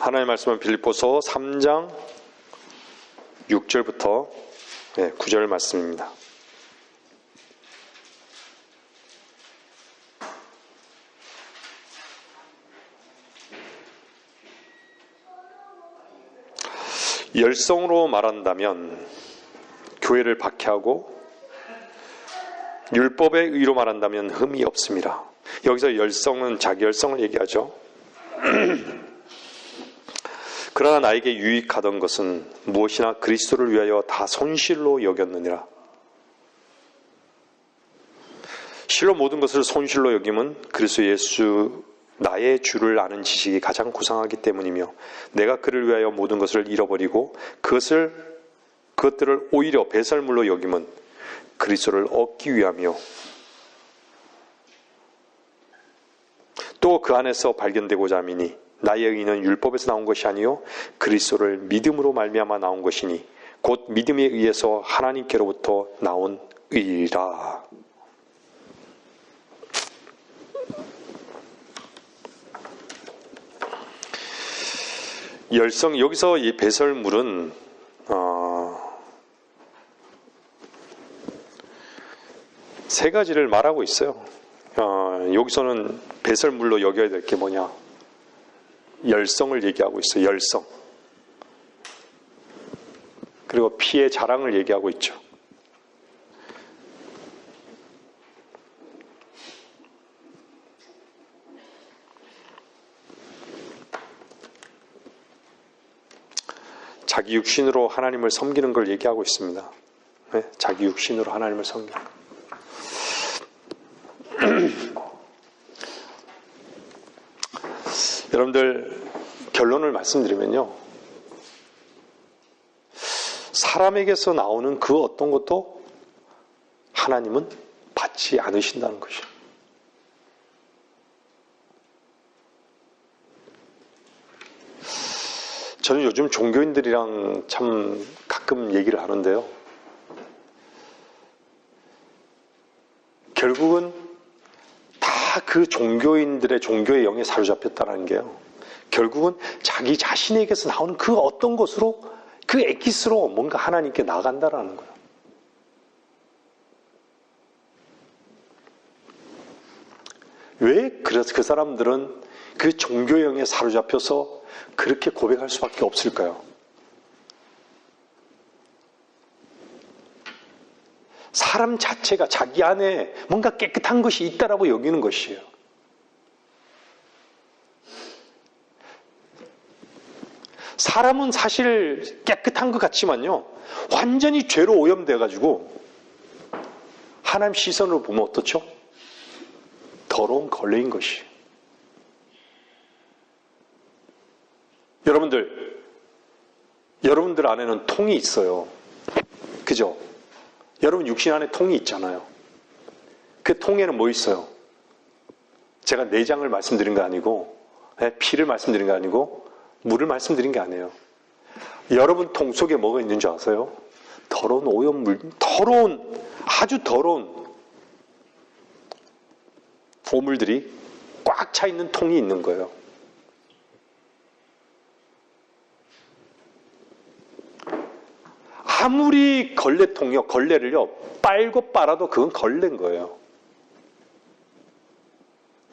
하나님의 말씀은 빌립보서 3장 6절부터 9절 말씀입니다. 열성으로 말한다면 교회를 박해하고 율법의 의로 말한다면 흠이 없습니다. 여기서 열성은 자기 열성을 얘기하죠. 그러나 나에게 유익하던 것은 무엇이나 그리스도를 위하여 다 손실로 여겼느니라. 실로 모든 것을 손실로 여김은 그리스도 예수 나의 주를 아는 지식이 가장 고상하기 때문이며 내가 그를 위하여 모든 것을 잃어버리고 그것들을 오히려 배설물로 여김은 그리스도를 얻기 위하며 또 그 안에서 발견되고자 함이니 나의 의는 율법에서 나온 것이 아니요 그리스도를 믿음으로 말미암아 나온 것이니 곧 믿음에 의해서 하나님께로부터 나온 의라. 열성, 여기서 이 배설물은 세 가지를 말하고 있어요. 여기서는 배설물로 여겨야 될 게 뭐냐? 열성을 얘기하고 있어요. 열성. 그리고 피의 자랑을 얘기하고 있죠. 자기 육신으로 하나님을 섬기는 걸 얘기하고 있습니다. 네? 자기 육신으로 하나님을 섬기는 것. 여러분들 결론을 말씀드리면요, 사람에게서 나오는 그 어떤 것도 하나님은 받지 않으신다는 것이에요. 저는 요즘 종교인들이랑 참 가끔 얘기를 하는데요, 결국은 다 그 종교인들의 종교의 영에 사로잡혔다는 게요, 결국은 자기 자신에게서 나오는 그 어떤 것으로, 그 엑기스로 뭔가 하나님께 나간다라는 거예요. 왜 그래서 그 사람들은 그 종교의 영에 사로잡혀서 그렇게 고백할 수밖에 없을까요? 사람 자체가 자기 안에 뭔가 깨끗한 것이 있다라고 여기는 것이에요. 사람은 사실 깨끗한 것 같지만요, 완전히 죄로 오염돼가지고 하나님 시선으로 보면 어떻죠? 더러운 걸레인 것이에요. 여러분들 안에는 통이 있어요. 그죠? 여러분 육신 안에 통이 있잖아요. 그 통에는 뭐 있어요? 제가 내장을 말씀드린 거 아니고, 피를 말씀드린 거 아니고, 물을 말씀드린 게 아니에요. 여러분 통 속에 뭐가 있는 줄 아세요? 더러운 오염물, 아주 더러운 오물들이 꽉 차 있는 통이 있는 거예요. 아무리 걸레통이요, 걸레를요 빨고 빨아도 그건 걸레인 거예요.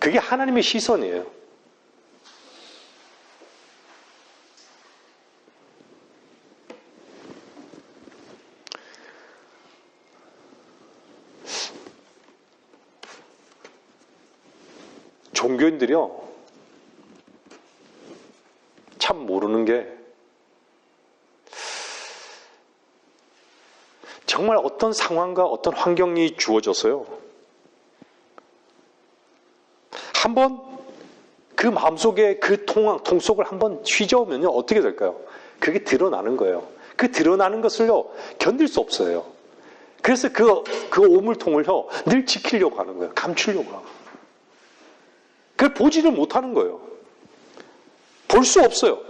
그게 하나님의 시선이에요. 종교인들이요 참 모르는 게, 정말 어떤 상황과 어떤 환경이 주어져서요, 한번 그 마음속에 그 통 속을 한번 휘저으면요 어떻게 될까요? 그게 드러나는 거예요. 그 드러나는 것을요 견딜 수 없어요. 그래서 그 오물통을요 늘 지키려고 하는 거예요. 감추려고 하고. 그걸 보지를 못하는 거예요. 볼 수 없어요.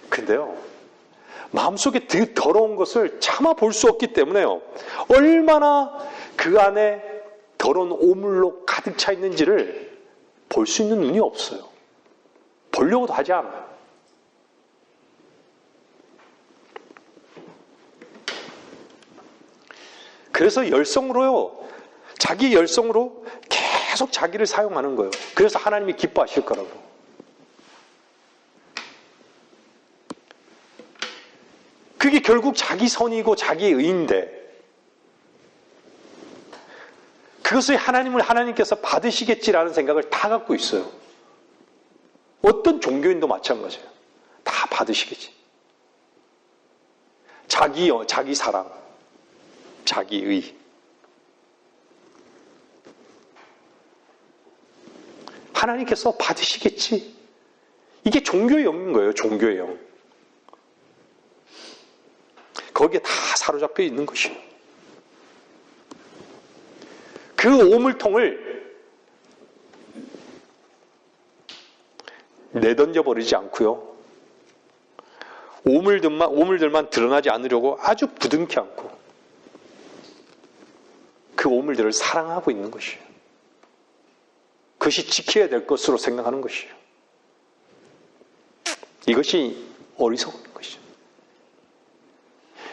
근데요, 마음속에 더러운 것을 참아 볼 수 없기 때문에요, 얼마나 그 안에 더러운 오물로 가득 차 있는지를 볼 수 있는 눈이 없어요. 보려고도 하지 않아요. 그래서 열성으로요, 자기 열성으로 계속 자기를 사용하는 거예요. 그래서 하나님이 기뻐하실 거라고. 그게 결국 자기 선이고 자기 의인데, 그것을 하나님께서 받으시겠지라는 생각을 다 갖고 있어요. 어떤 종교인도 마찬가지예요. 다 받으시겠지. 자기 사랑, 자기 의. 하나님께서 받으시겠지. 이게 종교의 영인 거예요. 종교의 영. 거기에 다 사로잡혀 있는 것이에요. 그 오물통을 내던져 버리지 않고요. 오물들만 드러나지 않으려고 아주 부둥켜 안고 그 오물들을 사랑하고 있는 것이에요. 그것이 지켜야 될 것으로 생각하는 것이에요. 이것이 어리석은 것이죠.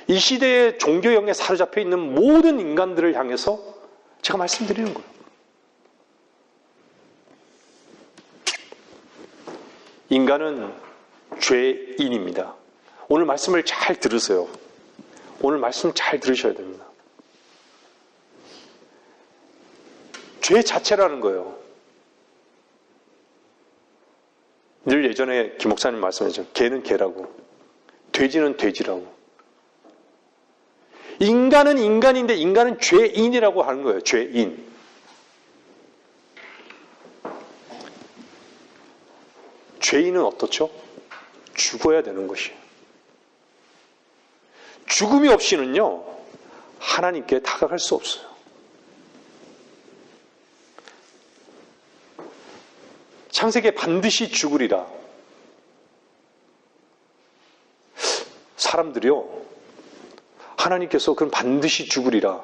이 시대의 종교형에 사로잡혀 있는 모든 인간들을 향해서 제가 말씀드리는 거예요. 인간은 죄인입니다. 오늘 말씀을 잘 들으세요. 오늘 말씀 잘 들으셔야 됩니다. 죄 자체라는 거예요. 늘 예전에 김 목사님 말씀하셨죠. 개는 개라고. 돼지는 돼지라고. 인간은 인간인데 인간은 죄인이라고 하는 거예요. 죄인. 죄인은 어떻죠? 죽어야 되는 것이에요. 죽음이 없이는요, 하나님께 다가갈 수 없어요. 창세기에 반드시 죽으리라. 사람들이요, 하나님께서 그럼 반드시 죽으리라.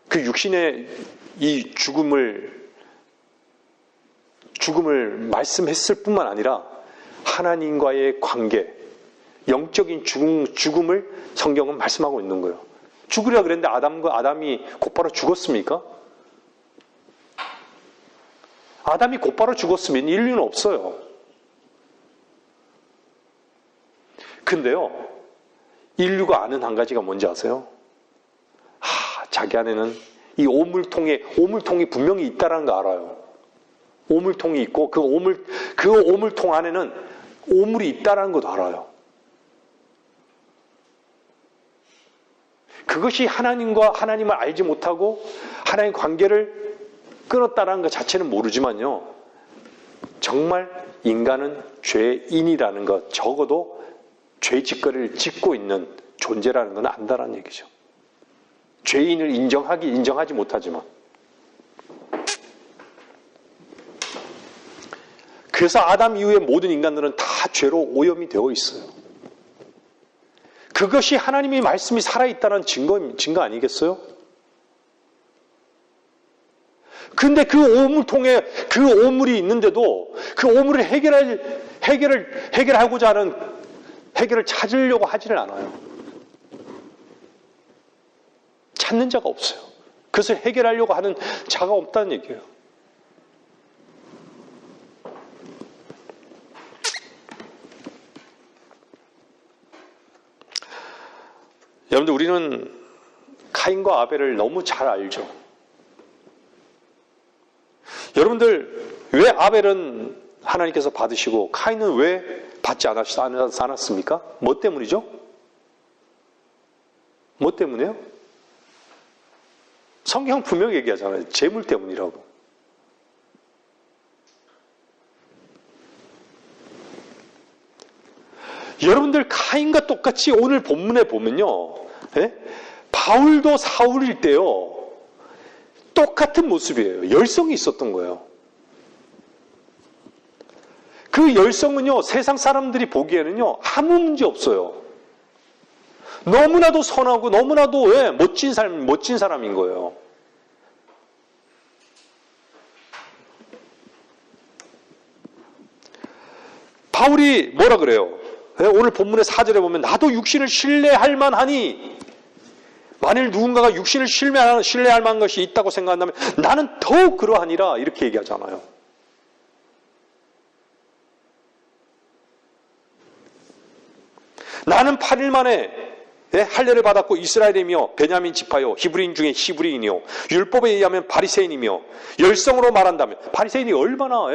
그 육신의 이 죽음을 말씀했을 뿐만 아니라 하나님과의 관계, 영적인 죽음을 성경은 말씀하고 있는 거예요. 죽으리라 그랬는데 아담이 곧바로 죽었습니까? 아담이 곧바로 죽었으면 인류는 없어요. 근데요, 인류가 아는 한 가지가 뭔지 아세요? 자기 안에는 이 오물통이 분명히 있다는 거 알아요. 오물통이 있고 그 오물통 안에는 오물이 있다는 것도 알아요. 그것이 하나님을 알지 못하고 하나님 관계를 끊었다는 것 자체는 모르지만요, 정말 인간은 죄인이라는 것, 적어도 죄 짓거리를 짓고 있는 존재라는 건 안다라는 얘기죠. 죄인을 인정하지 못하지만. 그래서 아담 이후의 모든 인간들은 다 죄로 오염이 되어 있어요. 그것이 하나님의 말씀이 살아있다는 증거 아니겠어요? 근데 그 오물통에 그 오물이 있는데도 그 오물을 해결하고자 하는 해결을 찾으려고 하지를 않아요. 찾는 자가 없어요. 그것을 해결하려고 하는 자가 없다는 얘기예요. 여러분들, 우리는 카인과 아벨을 너무 잘 알죠. 여러분들, 왜 아벨은 하나님께서 받으시고 카인은 왜 받지 않았습니까? 뭐 때문이죠? 뭐 때문에요? 성경 분명히 얘기하잖아요. 재물 때문이라고. 여러분들, 카인과 똑같이 오늘 본문에 보면요, 바울도 사울일 때요, 똑같은 모습이에요. 열성이 있었던 거예요. 그 열성은요, 세상 사람들이 보기에는요, 아무 문제 없어요. 너무나도 선하고 너무나도 멋진 사람인 거예요. 바울이 뭐라 그래요? 오늘 본문의 4절에 보면 나도 육신을 신뢰할 만하니, 만일 누군가가 육신을 신뢰할 만한 것이 있다고 생각한다면 나는 더욱 그러하니라, 이렇게 얘기하잖아요. 나는 8일 만에 할례를 받았고 이스라엘이며 베냐민 지파요, 히브리인 중에 히브리인이요, 율법에 의하면 바리새인이며, 열성으로 말한다면 바리새인이 얼마나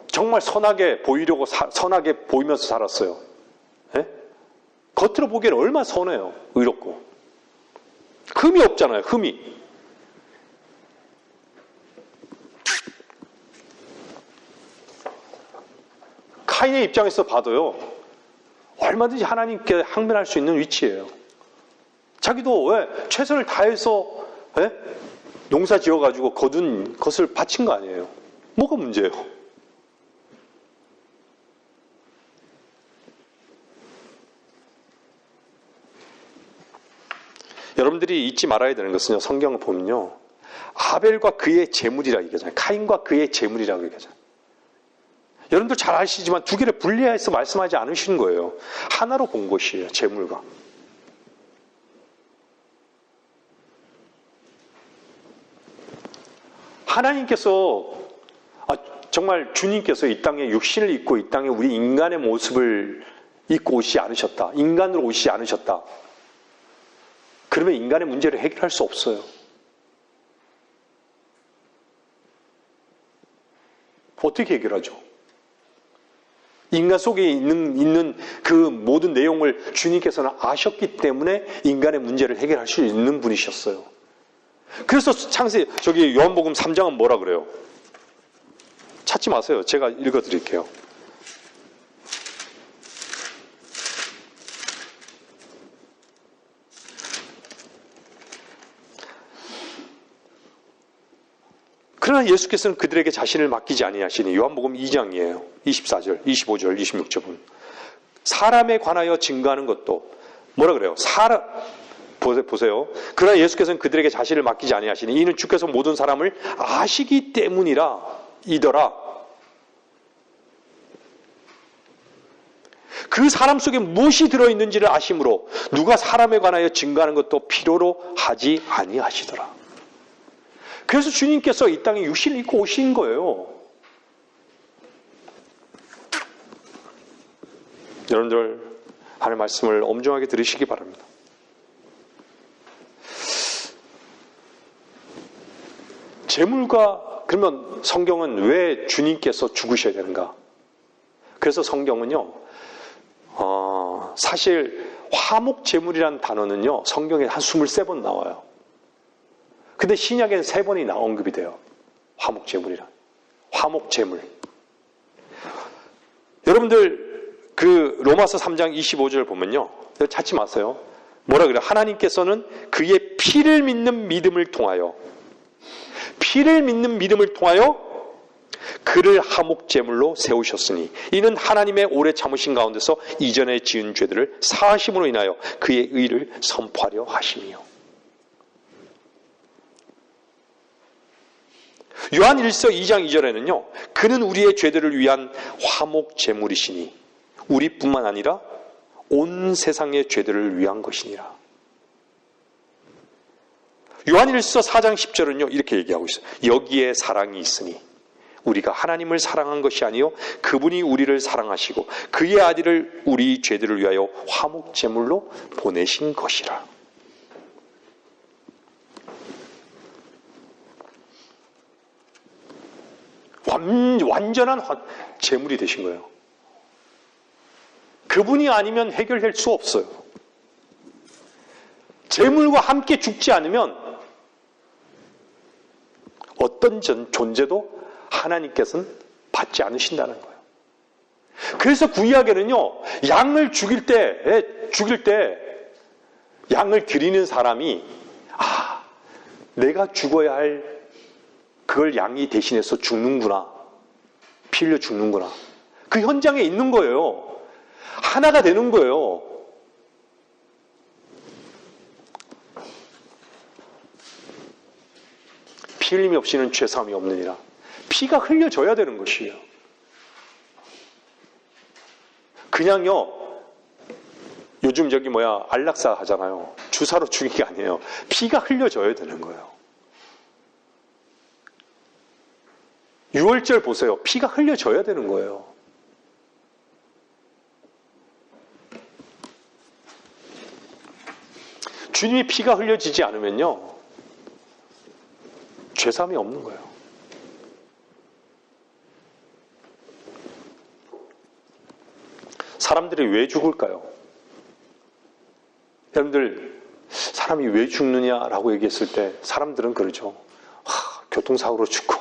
정말 선하게 보이려고 선하게 보이면서 살았어요. 겉으로 보기에는 얼마나 선해요. 의롭고 흠이 없잖아요. 흠이. 카인의 입장에서 봐도요, 얼마든지 하나님께 항변할 수 있는 위치예요. 자기도 최선을 다해서 농사 지어가지고 거둔 것을 바친 거 아니에요. 뭐가 문제예요? 여러분들이 잊지 말아야 되는 것은요, 성경을 보면요, 아벨과 그의 재물이라고 얘기하잖아요. 카인과 그의 재물이라고 얘기하잖아요. 여러분들 잘 아시지만 두 개를 분리해서 말씀하지 않으시는 거예요. 하나로 본 것이에요. 재물과. 하나님께서, 정말 주님께서 이 땅에 육신을 입고 이 땅에 우리 인간의 모습을 입고 오시지 않으셨다. 인간으로 오시지 않으셨다. 그러면 인간의 문제를 해결할 수 없어요. 어떻게 해결하죠? 인간 속에 있는 그 모든 내용을 주님께서는 아셨기 때문에 인간의 문제를 해결할 수 있는 분이셨어요. 그래서 요한복음 3장은 뭐라 그래요? 찾지 마세요. 제가 읽어드릴게요. 그러나 예수께서는 그들에게 자신을 맡기지 아니하시니, 요한복음 2장이에요. 24절, 25절, 26절. 사람에 관하여 증거하는 것도 뭐라 그래요? 보세요. 그러나 예수께서는 그들에게 자신을 맡기지 아니하시니 이는 주께서 모든 사람을 아시기 때문이더라. 그 사람 속에 무엇이 들어있는지를 아심으로 누가 사람에 관하여 증거하는 것도 필요로 하지 아니하시더라. 그래서 주님께서 이 땅에 육신을 입고 오신 거예요. 여러분들 하나님의 말씀을 엄중하게 들으시기 바랍니다. 재물과, 그러면 성경은 왜 주님께서 죽으셔야 되는가? 그래서 성경은요, 사실 화목제물이라는 단어는요, 성경에 한 23번 나와요. 근데 신약에는 3번이 언급이 돼요. 화목제물이란. 화목제물. 여러분들 그 로마서 3장 25절 보면요, 찾지 마세요. 뭐라 그래요? 하나님께서는 그의 피를 믿는 믿음을 통하여 그를 화목제물로 세우셨으니 이는 하나님의 오래 참으신 가운데서 이전에 지은 죄들을 사하심으로 인하여 그의 의를 선포하려 하심이요. 요한 1서 2장 2절에는요, 그는 우리의 죄들을 위한 화목제물이시니 우리뿐만 아니라 온 세상의 죄들을 위한 것이니라. 요한 1서 4장 10절은요, 이렇게 얘기하고 있어요. 여기에 사랑이 있으니 우리가 하나님을 사랑한 것이 아니요 그분이 우리를 사랑하시고 그의 아들을 우리 죄들을 위하여 화목제물로 보내신 것이라. 완전한 제물이 되신 거예요. 그분이 아니면 해결될 수 없어요. 제물과 함께 죽지 않으면 어떤 존재도 하나님께서는 받지 않으신다는 거예요. 그래서 구약에는요, 양을 죽일 때 양을 드리는 사람이 내가 죽어야 할 그걸 양이 대신해서 죽는구나, 피 흘려 죽는구나, 그 현장에 있는 거예요. 하나가 되는 거예요. 피 흘림이 없이는 죄사함이 없느니라. 피가 흘려져야 되는 것이에요. 그냥요, 요즘 안락사 하잖아요. 주사로 죽인 게 아니에요. 피가 흘려져야 되는 거예요. 6월절 보세요. 피가 흘려져야 되는 거예요. 주님이 피가 흘려지지 않으면요, 죄사함이 없는 거예요. 사람들이 왜 죽을까요? 여러분들, 사람이 왜 죽느냐라고 얘기했을 때 사람들은 그러죠. 교통사고로 죽고.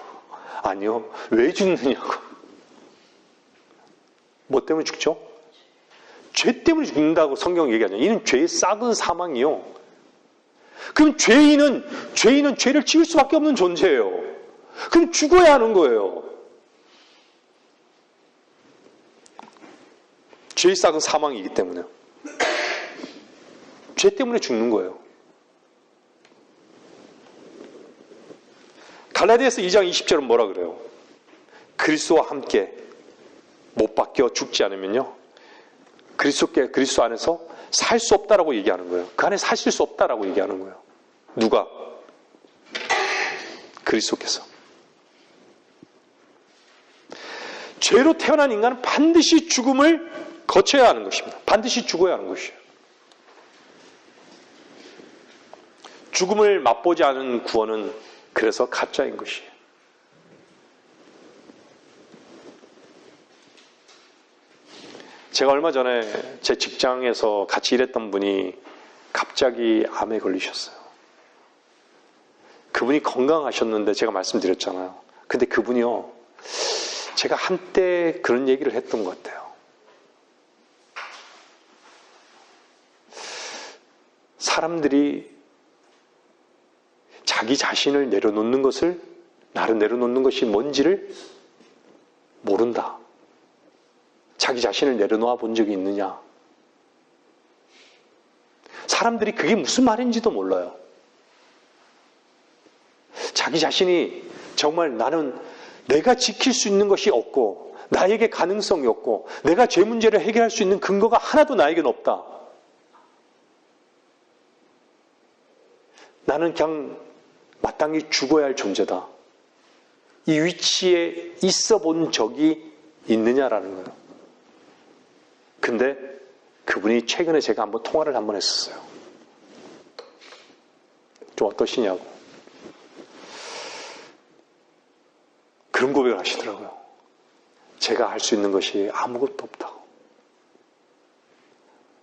아니요. 왜 죽느냐고. 뭐 때문에 죽죠? 죄 때문에 죽는다고 성경 얘기하죠. 이는 죄의 싹은 사망이요. 그럼 죄인은 죄를 지을 수밖에 없는 존재예요. 그럼 죽어야 하는 거예요. 죄의 싹은 사망이기 때문에. 죄 때문에 죽는 거예요. 갈라디아서 2장 20절은 뭐라 그래요? 그리스도와 함께 못 박혀 죽지 않으면요, 그리스도 안에서 살 수 없다라고 얘기하는 거예요. 그 안에 사실 수 없다라고 얘기하는 거예요. 누가? 그리스도께서. 죄로 태어난 인간은 반드시 죽음을 거쳐야 하는 것입니다. 반드시 죽어야 하는 것이에요. 죽음을 맛보지 않은 구원은 그래서 가짜인 것이에요. 제가 얼마 전에 제 직장에서 같이 일했던 분이 갑자기 암에 걸리셨어요. 그분이 건강하셨는데 제가 말씀드렸잖아요. 근데 그분이요, 제가 한때 그런 얘기를 했던 것 같아요. 사람들이 자기 자신을 내려놓는 것을, 나를 내려놓는 것이 뭔지를 모른다. 자기 자신을 내려놓아 본 적이 있느냐? 사람들이 그게 무슨 말인지도 몰라요. 자기 자신이 정말 나는 내가 지킬 수 있는 것이 없고, 나에게 가능성이 없고, 내가 죄 문제를 해결할 수 있는 근거가 하나도 나에겐 없다. 나는 그냥 마땅히 죽어야 할 존재다. 이 위치에 있어 본 적이 있느냐라는 거예요. 근데 그분이 최근에 제가 한번 통화를 한번 했었어요. 좀 어떠시냐고. 그런 고백을 하시더라고요. 제가 할 수 있는 것이 아무것도 없다고.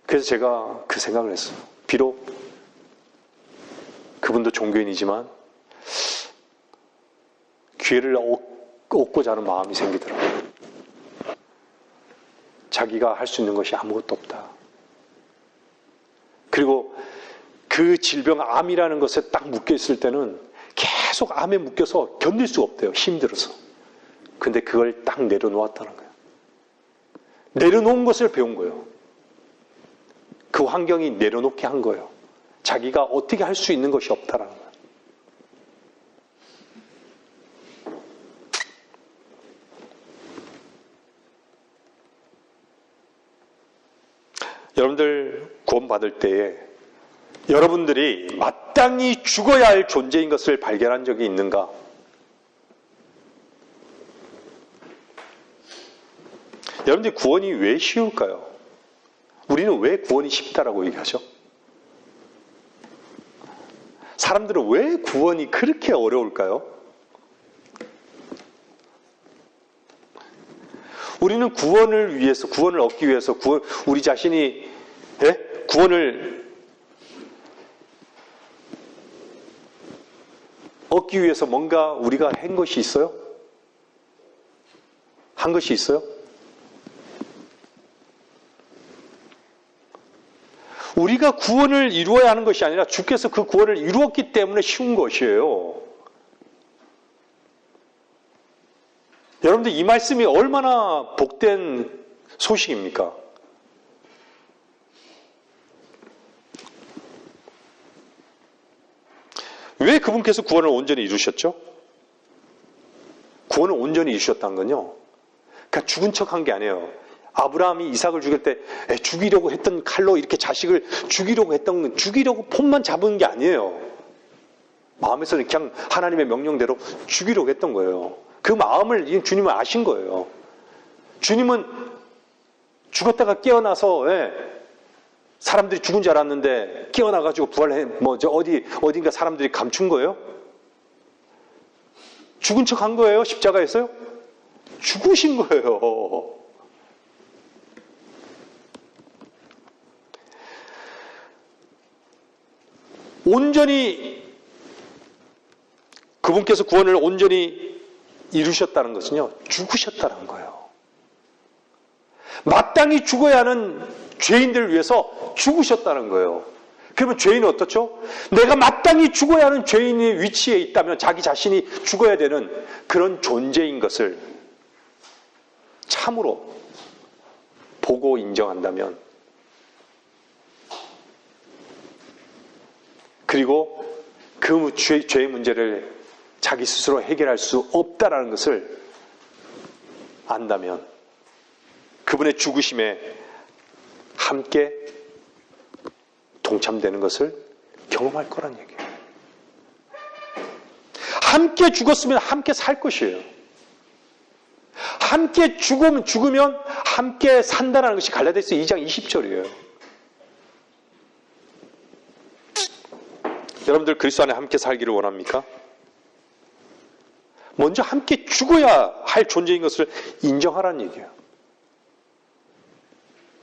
그래서 제가 그 생각을 했어요. 비록 그분도 종교인이지만 기회를 얻고자 하는 마음이 생기더라고요. 자기가 할 수 있는 것이 아무것도 없다. 그리고 그 질병, 암이라는 것에 딱 묶여있을 때는 계속 암에 묶여서 견딜 수가 없대요. 힘들어서. 근데 그걸 딱 내려놓았다는 거예요. 내려놓은 것을 배운 거예요. 그 환경이 내려놓게 한 거예요. 자기가 어떻게 할 수 있는 것이 없다라는 거예요. 여러분들 구원받을 때에 여러분들이 마땅히 죽어야 할 존재인 것을 발견한 적이 있는가? 여러분들 구원이 왜 쉬울까요? 우리는 왜 구원이 쉽다라고 얘기하죠? 사람들은 왜 구원이 그렇게 어려울까요? 우리는 구원을 위해서, 구원을 얻기 위해서, 우리 자신이 구원을 얻기 위해서 뭔가 우리가 한 것이 있어요? 한 것이 있어요? 우리가 구원을 이루어야 하는 것이 아니라 주께서 그 구원을 이루었기 때문에 쉬운 것이에요. 여러분들 이 말씀이 얼마나 복된 소식입니까? 왜 그분께서 구원을 온전히 이루셨죠? 구원을 온전히 이루셨다는 건요, 그러니까 죽은 척한 게 아니에요. 아브라함이 이삭을 죽일 때 죽이려고 했던 칼로 이렇게 자식을 죽이려고 폰만 잡은 게 아니에요. 마음에서는 그냥 하나님의 명령대로 죽이려고 했던 거예요. 그 마음을 주님은 아신 거예요. 주님은 죽었다가 깨어나서 사람들이 죽은 줄 알았는데 깨어나가지고 부활해 어딘가 사람들이 감춘 거예요? 죽은 척 한 거예요? 십자가에서요? 죽으신 거예요. 온전히 그분께서 구원을 온전히 이루셨다는 것은요, 죽으셨다는 거예요. 마땅히 죽어야 하는 죄인들을 위해서 죽으셨다는 거예요. 그러면 죄인은 어떻죠? 내가 마땅히 죽어야 하는 죄인의 위치에 있다면 자기 자신이 죽어야 되는 그런 존재인 것을 참으로 보고 인정한다면, 그리고 그 죄의 문제를 자기 스스로 해결할 수 없다라는 것을 안다면 그분의 죽으심에 함께 동참되는 것을 경험할 거란 얘기예요. 함께 죽었으면 함께 살 것이에요. 함께 죽으면 함께 산다는 것이 갈라디아서 2장 20절이에요. 여러분들 그리스도 안에 함께 살기를 원합니까? 먼저 함께 죽어야 할 존재인 것을 인정하라는 얘기예요.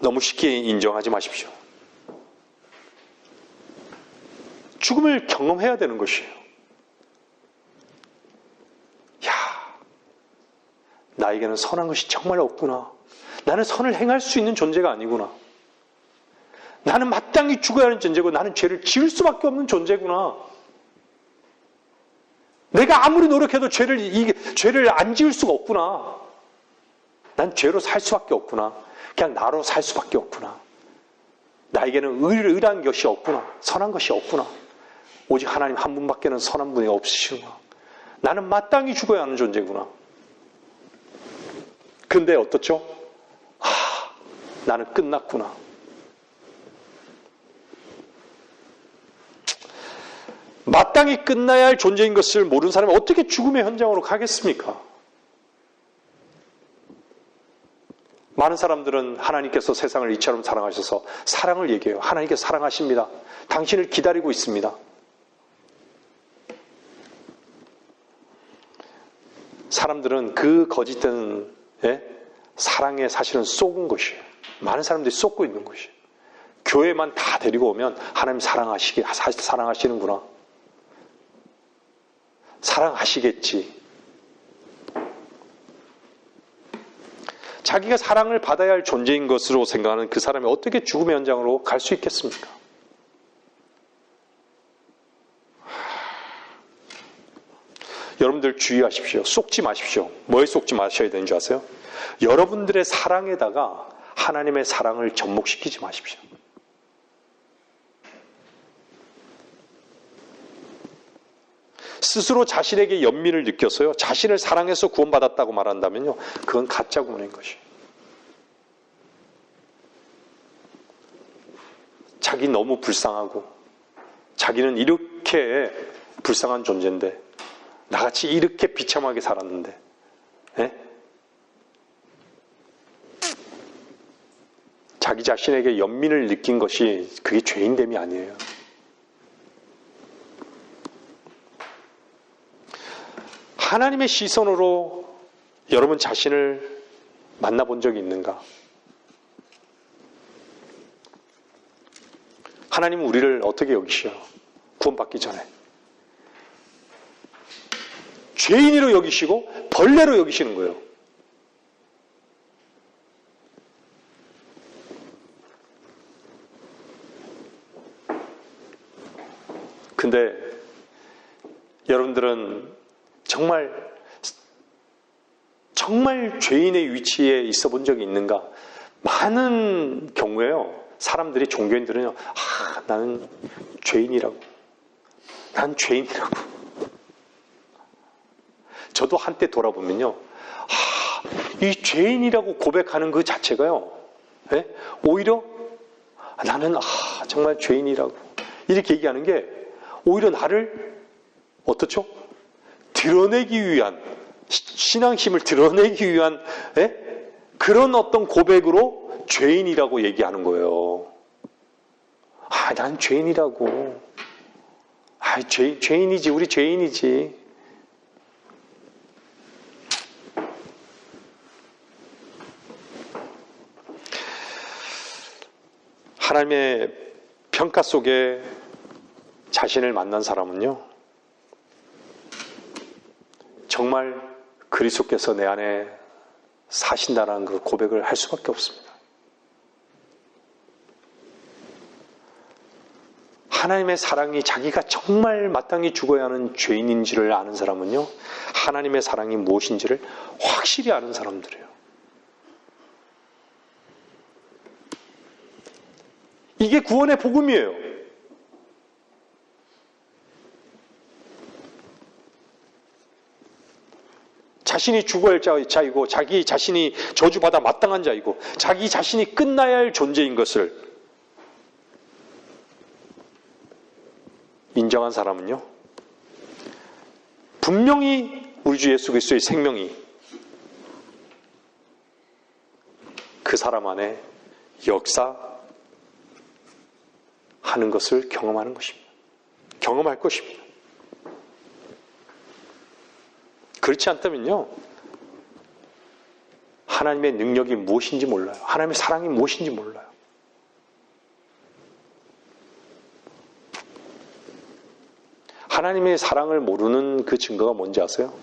너무 쉽게 인정하지 마십시오. 죽음을 경험해야 되는 것이에요. 야, 나에게는 선한 것이 정말 없구나. 나는 선을 행할 수 있는 존재가 아니구나. 나는 마땅히 죽어야 하는 존재고 나는 죄를 지을 수밖에 없는 존재구나. 내가 아무리 노력해도 죄를 안 지을 수가 없구나. 난 죄로 살 수밖에 없구나. 그냥 나로 살 수밖에 없구나. 나에게는 의란 것이 없구나. 선한 것이 없구나. 오직 하나님 한 분밖에는 선한 분이 없으시구나. 나는 마땅히 죽어야 하는 존재구나. 근데 어떻죠? 나는 끝났구나. 마땅히 끝나야 할 존재인 것을 모르는 사람이 어떻게 죽음의 현장으로 가겠습니까? 많은 사람들은 하나님께서 세상을 이처럼 사랑하셔서 사랑을 얘기해요. 하나님께서 사랑하십니다. 당신을 기다리고 있습니다. 사람들은 그 거짓된 사랑에 사실은 속은 것이에요. 많은 사람들이 속고 있는 것이에요. 교회만 다 데리고 오면 하나님 사랑하시는구나. 사랑하시겠지. 자기가 사랑을 받아야 할 존재인 것으로 생각하는 그 사람이 어떻게 죽음의 현장으로 갈 수 있겠습니까? 여러분들 주의하십시오. 속지 마십시오. 뭐에 속지 마셔야 되는 줄 아세요? 여러분들의 사랑에다가 하나님의 사랑을 접목시키지 마십시오. 스스로 자신에게 연민을 느껴서요, 자신을 사랑해서 구원받았다고 말한다면요, 그건 가짜 구원인 것이에요. 자기 너무 불쌍하고, 자기는 이렇게 불쌍한 존재인데, 나같이 이렇게 비참하게 살았는데, 자기 자신에게 연민을 느낀 것이 그게 죄인됨이 아니에요. 하나님의 시선으로 여러분 자신을 만나본 적이 있는가? 하나님은 우리를 어떻게 여기시요? 구원받기 전에 죄인으로 여기시고 벌레로 여기시는 거예요. 근데 여러분들은 정말 죄인의 위치에 있어 본 적이 있는가? 많은 경우에요. 사람들이, 종교인들은요, 나는 죄인이라고. 난 죄인이라고. 저도 한때 돌아보면요, 이 죄인이라고 고백하는 그 자체가요, 예? 오히려 나는 정말 죄인이라고 이렇게 얘기하는 게 오히려 나를 어떻죠? 드러내기 위한, 신앙심을 드러내기 위한, 예? 그런 어떤 고백으로 죄인이라고 얘기하는 거예요. 난 죄인이라고. 죄인이지, 우리 죄인이지. 하나님의 평가 속에 자신을 만난 사람은요, 정말 그리스도께서 내 안에 사신다라는 그 고백을 할 수밖에 없습니다. 하나님의 사랑이 자기가 정말 마땅히 죽어야 하는 죄인인지를 아는 사람은요, 하나님의 사랑이 무엇인지를 확실히 아는 사람들이에요. 이게 구원의 복음이에요. 자신이 죽어야 할 자이고, 자기 자신이 저주받아 마땅한 자이고, 자기 자신이 끝나야 할 존재인 것을 인정한 사람은요, 분명히 우리 주 예수 그리스도의 생명이 그 사람 안에 역사하는 것을 경험하는 것입니다. 경험할 것입니다. 그렇지 않다면요, 하나님의 능력이 무엇인지 몰라요. 하나님의 사랑이 무엇인지 몰라요. 하나님의 사랑을 모르는 그 증거가 뭔지 아세요?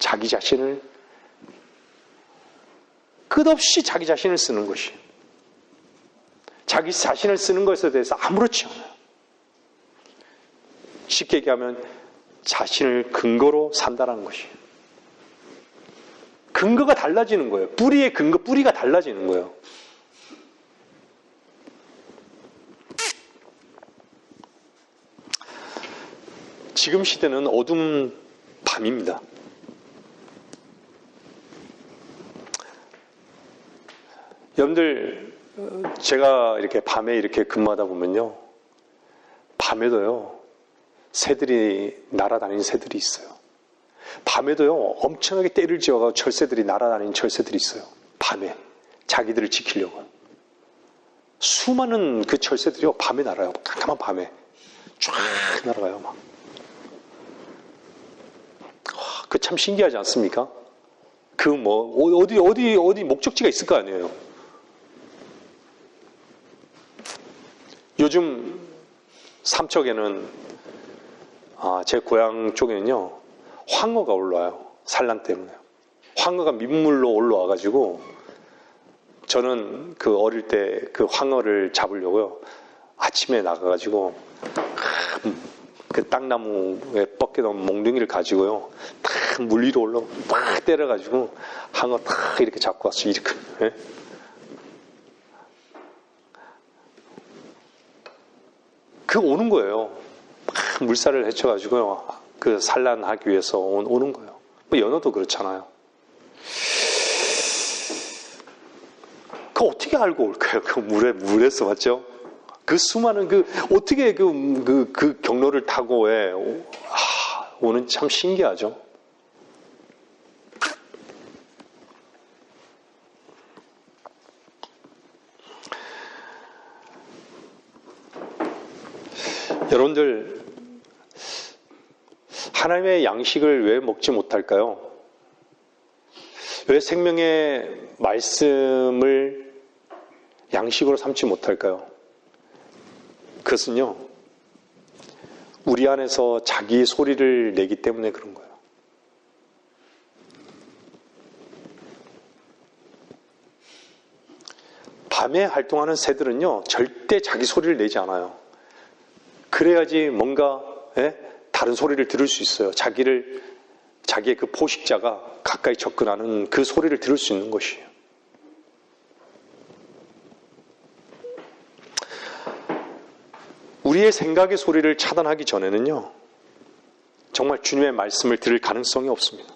자기 자신을, 끝없이 자기 자신을 쓰는 것이에요. 자기 자신을 쓰는 것에 대해서 아무렇지 않아요. 쉽게 얘기하면 자신을 근거로 산다는 것이에요. 근거가 달라지는 거예요. 뿌리의 근거, 뿌리가 달라지는 거예요. 지금 시대는 어둠 밤입니다. 여러분들, 제가 이렇게 밤에 이렇게 근무하다 보면요, 밤에도요, 새들이 날아다니는 새들이 있어요. 밤에도요, 엄청나게 떼를 지어가지고 철새들이 날아다니는 철새들이 있어요. 밤에 자기들을 지키려고. 수많은 그 철새들이요, 밤에 날아요. 깜깜한 밤에 쫙 날아가요. 막. 그 참 신기하지 않습니까? 그 어디 목적지가 있을 거 아니에요. 요즘 삼척에는, 제 고향 쪽에는요, 황어가 올라와요. 산란 때문에. 황어가 민물로 올라와가지고, 저는 그 어릴 때 그 황어를 잡으려고요, 아침에 나가가지고, 그 땅나무에 뻗겨놓은 몽둥이를 가지고요, 탁 물 위로 올라, 팍 때려가지고, 황어 탁 이렇게 잡고 왔어요. 이렇게. 예? 그 오는 거예요. 막 물살을 헤쳐가지고요, 그 산란하기 위해서 오는 거예요. 뭐 연어도 그렇잖아요. 그 어떻게 알고 올까요? 그 물에서 맞죠? 그 수많은 어떻게 그 경로를 타고 오는 참 신기하죠. 여러분들, 하나님의 양식을 왜 먹지 못할까요? 왜 생명의 말씀을 양식으로 삼지 못할까요? 그것은요, 우리 안에서 자기 소리를 내기 때문에 그런 거예요. 밤에 활동하는 새들은요, 절대 자기 소리를 내지 않아요. 그래야지 뭔가 다른 소리를 들을 수 있어요. 자기의 그 포식자가 가까이 접근하는 그 소리를 들을 수 있는 것이에요. 우리의 생각의 소리를 차단하기 전에는요, 정말 주님의 말씀을 들을 가능성이 없습니다.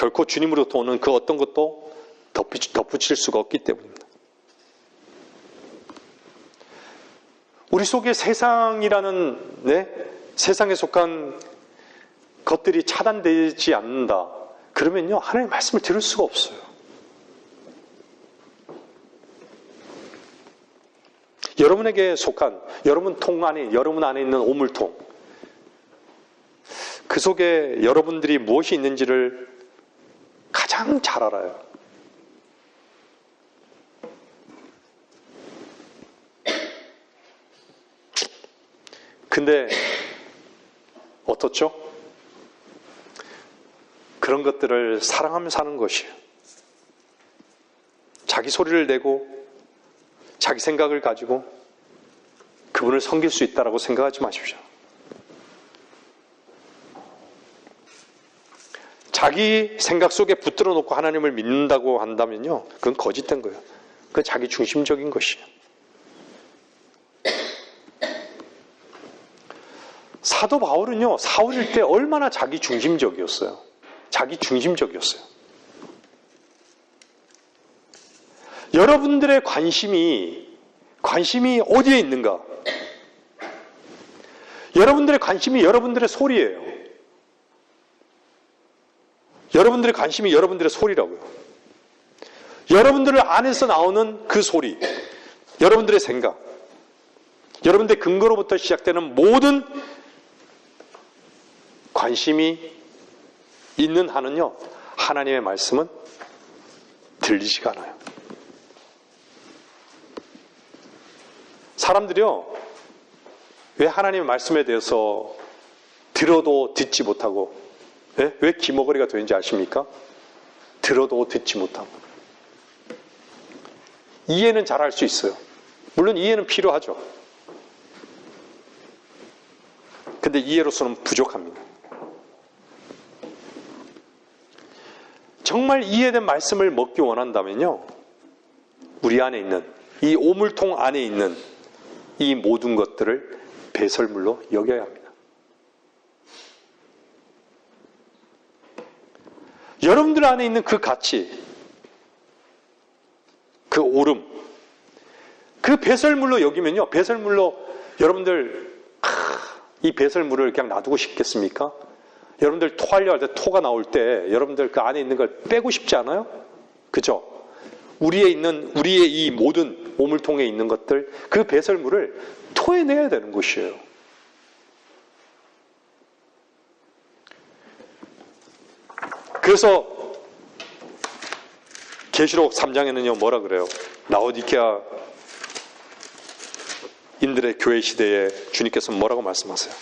결코 주님으로부터 오는 그 어떤 것도 덧붙일 수가 없기 때문입니다. 우리 속에 세상이라는 세상에 속한 것들이 차단되지 않는다. 그러면요, 하나님의 말씀을 들을 수가 없어요. 여러분에게 속한 여러분 안에 있는 오물통, 그 속에 여러분들이 무엇이 있는지를 가장 잘 알아요. 근데 어떻죠? 그런 것들을 사랑하며 사는 것이에요. 자기 소리를 내고 자기 생각을 가지고 그분을 섬길 수 있다라고 생각하지 마십시오. 자기 생각 속에 붙들어 놓고 하나님을 믿는다고 한다면요, 그건 거짓된 거예요. 그건 자기 중심적인 것이에요. 사도 바울은요, 사울일 때 얼마나 자기 중심적이었어요. 자기 중심적이었어요. 여러분들의 관심이 어디에 있는가? 여러분들의 관심이 여러분들의 소리예요. 여러분들의 관심이 여러분들의 소리라고요. 여러분들 안에서 나오는 그 소리, 여러분들의 생각, 여러분들의 근거로부터 시작되는 모든 관심이 있는 한은요, 하나님의 말씀은 들리지가 않아요. 사람들이요, 왜 하나님의 말씀에 대해서 들어도 듣지 못하고, 왜 기머거리가 되는지 아십니까? 들어도 듣지 못하고. 이해는 잘 할 수 있어요. 물론 이해는 필요하죠. 근데 이해로서는 부족합니다. 정말 이해된 말씀을 먹기 원한다면요, 우리 안에 있는, 이 오물통 안에 있는 이 모든 것들을 배설물로 여겨야 합니다. 여러분들 안에 있는 그 가치, 그 오름, 그 배설물로 여기면요, 배설물로 여러분들 이 배설물을 그냥 놔두고 싶겠습니까? 여러분들 토하려 할 때 토가 나올 때 여러분들 그 안에 있는 걸 빼고 싶지 않아요? 그죠? 우리의 이 모든 오물통에 있는 것들, 그 배설물을 토해내야 되는 것이에요. 그래서 계시록 3장에는요, 뭐라 그래요? 라오디게아 인들의 교회 시대에 주님께서 뭐라고 말씀하세요?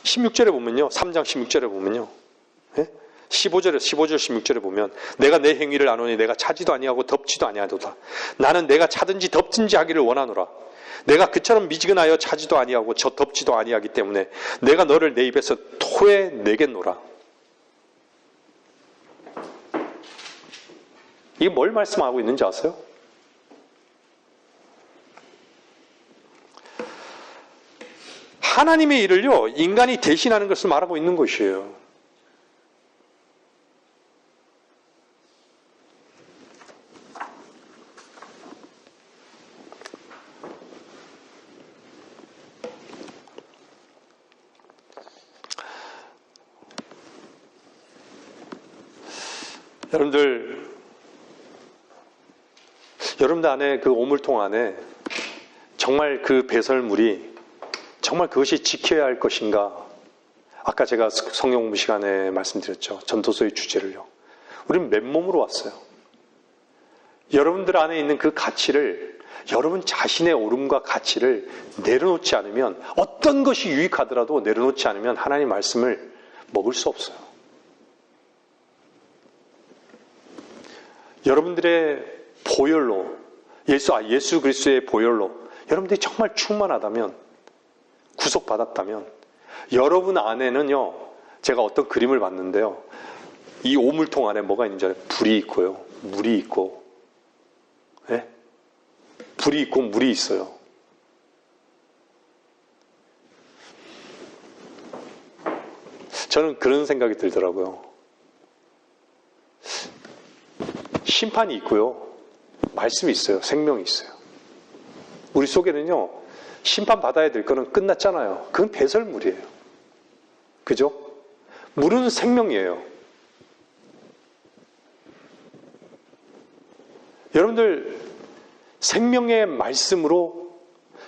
16절에 보면요, 3장 16절에 보면요, 15절 16절에 보면, 내가 내 행위를 아노니 내가 차지도 아니하고 덮지도 아니하도다. 나는 내가 차든지 덮든지 하기를 원하노라. 내가 그처럼 미지근하여 차지도 아니하고 저 덮지도 아니하기 때문에 내가 너를 내 입에서 토해내겠노라. 이게 뭘 말씀하고 있는지 아세요? 하나님의 일을요, 인간이 대신하는 것을 말하고 있는 것이에요. 여러분들 안에 그 오물통 안에 정말 그 배설물이 정말 그것이 지켜야 할 것인가? 아까 제가 성경 공부 시간에 말씀드렸죠. 전도서의 주제를요. 우리는 맨몸으로 왔어요. 여러분들 안에 있는 그 가치를, 여러분 자신의 오름과 가치를 내려놓지 않으면, 어떤 것이 유익하더라도 내려놓지 않으면 하나님 말씀을 먹을 수 없어요. 여러분들의 보혈로, 예수 그리스도의 보혈로 여러분들이 정말 충만하다면, 구속받았다면, 여러분 안에는요, 제가 어떤 그림을 봤는데요, 이 오물통 안에 뭐가 있는지 알아요? 불이 있고요, 물이 있고, 불이 있고 물이 있어요. 저는 그런 생각이 들더라고요. 심판이 있고요. 말씀이 있어요. 생명이 있어요. 우리 속에는요, 심판받아야 될 거는 끝났잖아요. 그건 배설물이에요. 그죠? 물은 생명이에요. 여러분들, 생명의 말씀으로,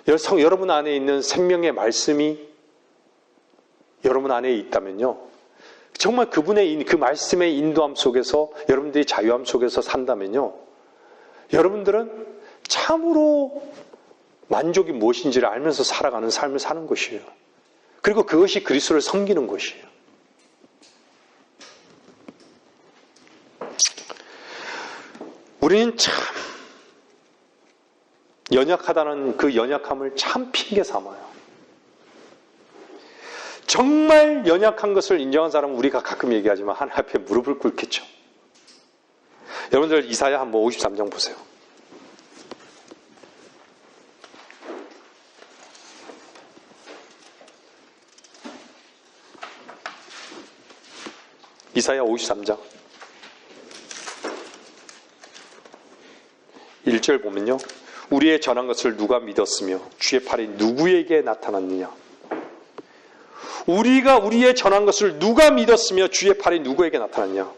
여러분 안에 있는 생명의 말씀이 여러분 안에 있다면요, 정말 그분의 그 말씀의 인도함 속에서 여러분들이 자유함 속에서 산다면요, 여러분들은 참으로 만족이 무엇인지를 알면서 살아가는 삶을 사는 것이에요. 그리고 그것이 그리스도를 섬기는 것이에요. 우리는 참 연약하다는 그 연약함을 참 핑계 삼아요. 정말 연약한 것을 인정한 사람은 우리가 가끔 얘기하지만 하나님 앞에 무릎을 꿇겠죠. 여러분들 이사야 한번 53장 보세요. 이사야 53장 1절 보면요, 우리의 전한 것을 누가 믿었으며 주의 팔이 누구에게 나타났느냐. 우리가 우리의 전한 것을 누가 믿었으며 주의 팔이 누구에게 나타났냐.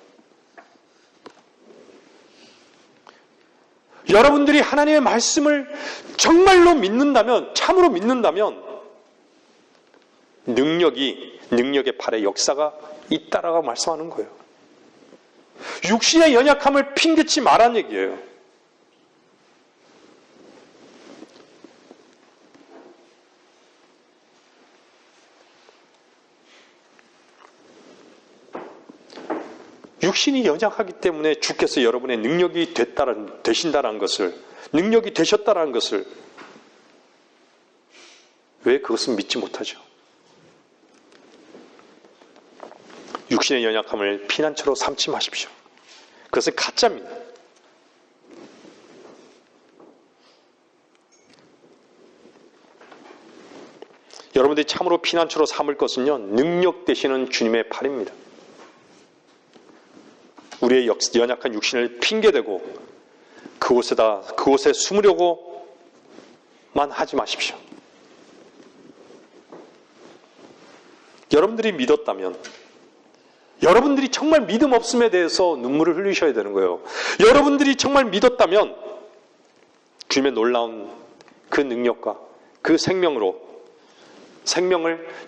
여러분들이 하나님의 말씀을 정말로 믿는다면, 참으로 믿는다면 능력의 팔에 역사가 있다라고 말씀하는 거예요. 육신의 연약함을 핑계치 말란 얘기예요. 육신이 연약하기 때문에 주께서 여러분의 능력이 되신다는 것을, 능력이 되셨다는 것을 왜 그것은 믿지 못하죠? 육신의 연약함을 피난처로 삼지 마십시오. 그것은 가짜입니다. 여러분들이 참으로 피난처로 삼을 것은요, 능력 되시는 주님의 팔입니다. 우리의 연약한 육신을 핑계대고 그곳에 숨으려고만 하지 마십시오. 여러분들이 믿었다면, 여러분들이 정말 믿음 없음에 대해서 눈물을 흘리셔야 되는 거예요. 여러분들이 정말 믿었다면 주님의 놀라운 그 능력과 그 생명을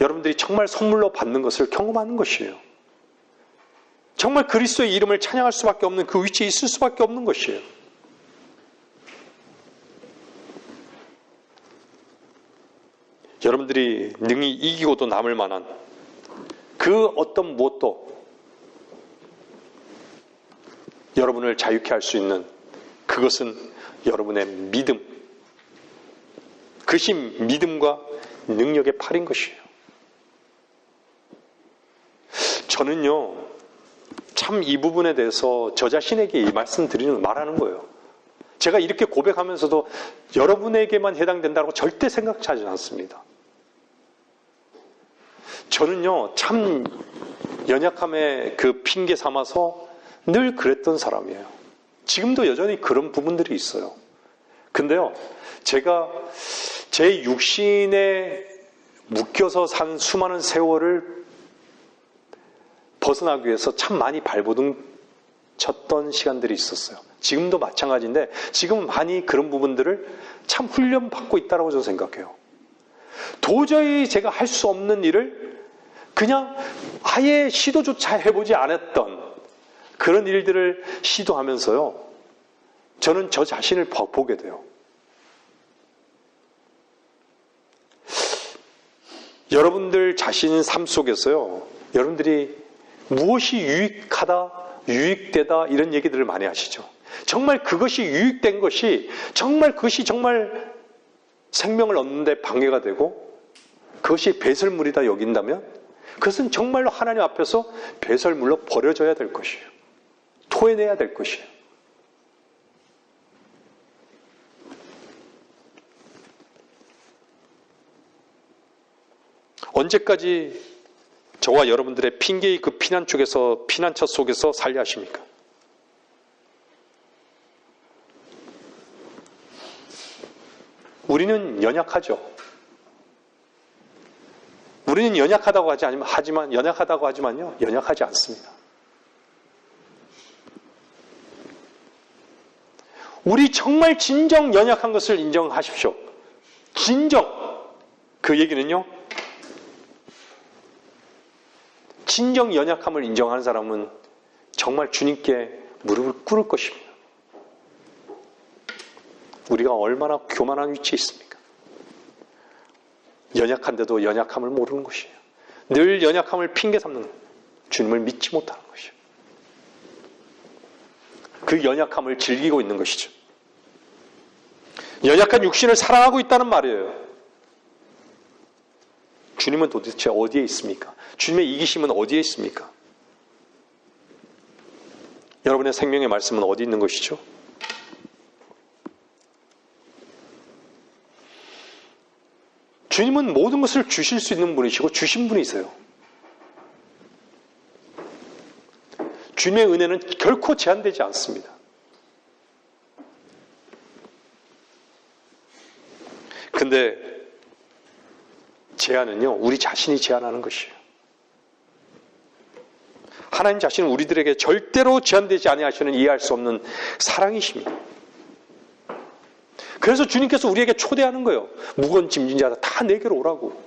여러분들이 정말 선물로 받는 것을 경험하는 것이에요. 정말 그리스도의 이름을 찬양할 수밖에 없는 그 위치에 있을 수밖에 없는 것이에요. 여러분들이 능히 이기고도 남을 만한 그 어떤 무엇도 여러분을 자유케 할 수 있는 그것은 여러분의 믿음, 그것이 믿음과 능력의 팔인 것이에요. 저는요, 참 이 부분에 대해서 저 자신에게 이 말하는 거예요. 제가 이렇게 고백하면서도 여러분에게만 해당된다고 절대 생각하지 않습니다. 저는요, 참 연약함의 그 핑계 삼아서 늘 그랬던 사람이에요. 지금도 여전히 그런 부분들이 있어요. 근데요, 제가 제 육신에 묶여서 산 수많은 세월을 벗어나기 위해서 참 많이 발버둥 쳤던 시간들이 있었어요. 지금도 마찬가지인데 지금은 많이 그런 부분들을 참 훈련받고 있다고 저는 생각해요. 도저히 제가 할 수 없는 일을 그냥 아예 시도조차 해보지 않았던 그런 일들을 시도하면서요, 저는 저 자신을 보게 돼요. 여러분들 자신 삶 속에서요, 여러분들이 무엇이 유익하다, 유익되다 이런 얘기들을 많이 하시죠. 정말 그것이 유익된 것이 정말 생명을 얻는 데 방해가 되고 그것이 배설물이다 여긴다면 그것은 정말로 하나님 앞에서 배설물로 버려져야 될 것이에요. 토해내야 될 것이에요. 언제까지 저와 여러분들의 핑계의 그 피난처 속에서 살려 하십니까? 우리는 연약하죠. 우리는 연약하다고 연약하다고 하지만요, 연약하지 않습니다. 우리 정말 진정 연약한 것을 인정하십시오. 진정. 그 얘기는요, 진정 연약함을 인정하는 사람은 정말 주님께 무릎을 꿇을 것입니다. 우리가 얼마나 교만한 위치에 있습니까? 연약한데도 연약함을 모르는 것이에요. 늘 연약함을 핑계 삼는 거예요. 주님을 믿지 못하는 것이에요. 그 연약함을 즐기고 있는 것이죠. 연약한 육신을 사랑하고 있다는 말이에요. 주님은 도대체 어디에 있습니까? 주님의 이기심은 어디에 있습니까? 여러분의 생명의 말씀은 어디 있는 것이죠? 주님은 모든 것을 주실 수 있는 분이시고 주신 분이세요. 주님의 은혜는 결코 제한되지 않습니다. 근데 제한은요, 우리 자신이 제한하는 것이에요. 하나님 자신은 우리들에게 절대로 제한되지 아니하시는 이해할 수 없는 사랑이십니다. 그래서 주님께서 우리에게 초대하는 거예요. 무거운 짐진 자들 다 내게로 오라고.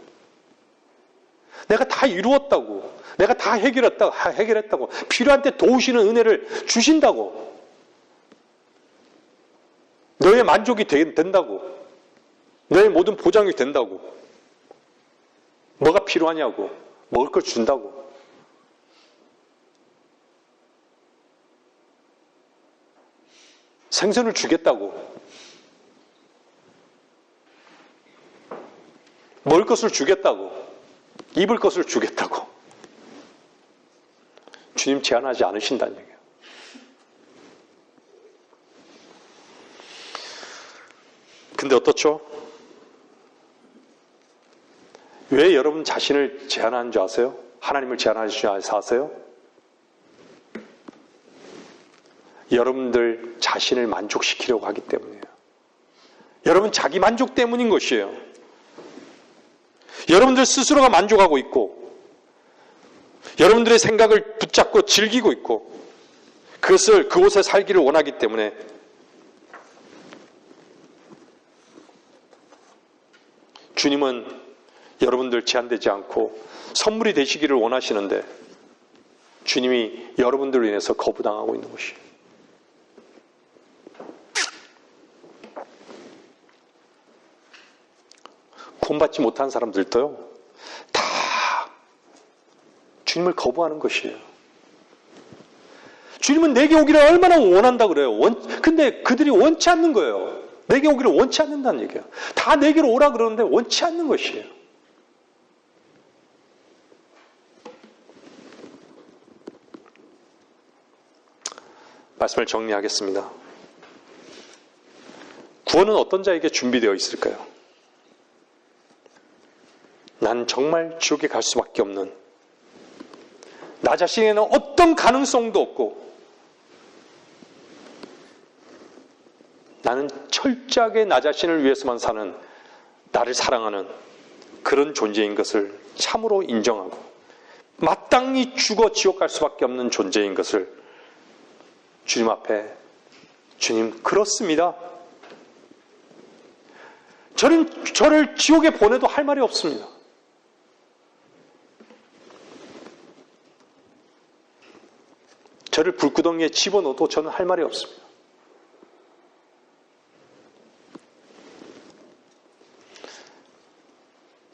내가 다 이루었다고. 내가 다 해결했다고. 필요한 때 도우시는 은혜를 주신다고. 너의 만족이 된다고. 너의 모든 보장이 된다고. 뭐가 필요하냐고. 먹을 걸 준다고. 생선을 주겠다고. 먹을 것을 주겠다고. 입을 것을 주겠다고. 주님 제한하지 않으신다는 얘기예요. 근데 어떻죠? 왜 여러분 자신을 제한하는 줄 아세요? 하나님을 제한하는 줄 아세요? 여러분들 자신을 만족시키려고 하기 때문이에요. 여러분 자기 만족 때문인 것이에요. 여러분들 스스로가 만족하고 있고, 여러분들의 생각을 붙잡고 즐기고 있고, 그곳에 살기를 원하기 때문에 주님은 여러분들 제한되지 않고 선물이 되시기를 원하시는데 주님이 여러분들로 인해서 거부당하고 있는 것이에요. 구원받지 못한 사람들도요, 다 주님을 거부하는 것이에요. 주님은 내게 오기를 얼마나 원한다 그래요. 근데 그들이 원치 않는 거예요. 내게 오기를 원치 않는다는 얘기예요. 다 내게로 오라 그러는데 원치 않는 것이에요. 말씀을 정리하겠습니다. 구원은 어떤 자에게 준비되어 있을까요? 난 정말 지옥에 갈 수밖에 없는, 나 자신에는 어떤 가능성도 없고 나는 철저하게 나 자신을 위해서만 사는, 나를 사랑하는 그런 존재인 것을 참으로 인정하고 마땅히 죽어 지옥 갈 수밖에 없는 존재인 것을 주님 앞에, 주님 그렇습니다. 저를 지옥에 보내도 할 말이 없습니다. 저를 불구덩이에 집어넣어도 저는 할 말이 없습니다.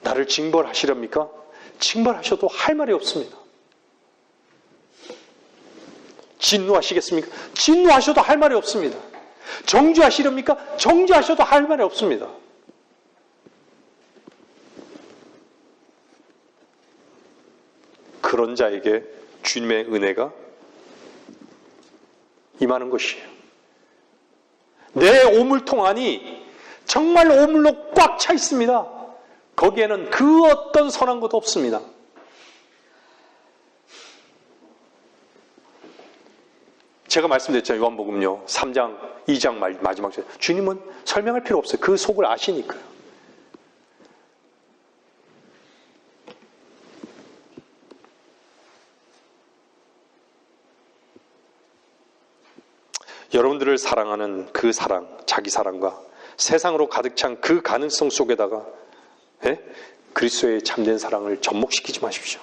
나를 징벌하시렵니까? 징벌하셔도 할 말이 없습니다. 진노하시겠습니까? 진노하셔도 할 말이 없습니다. 정죄하시렵니까? 정죄하셔도 할 말이 없습니다. 그런 자에게 주님의 은혜가 임하는 것이에요. 내 오물통 안이 정말 오물로 꽉 차 있습니다. 거기에는 그 어떤 선한 것도 없습니다. 제가 말씀드렸잖아요. 요한복음요. 3장, 2장 마지막 절. 주님은 설명할 필요 없어요. 그 속을 아시니까요. 여러분들을 사랑하는 그 사랑, 자기 사랑과 세상으로 가득 찬 그 가능성 속에다가 그리스도의 참된 사랑을 접목시키지 마십시오.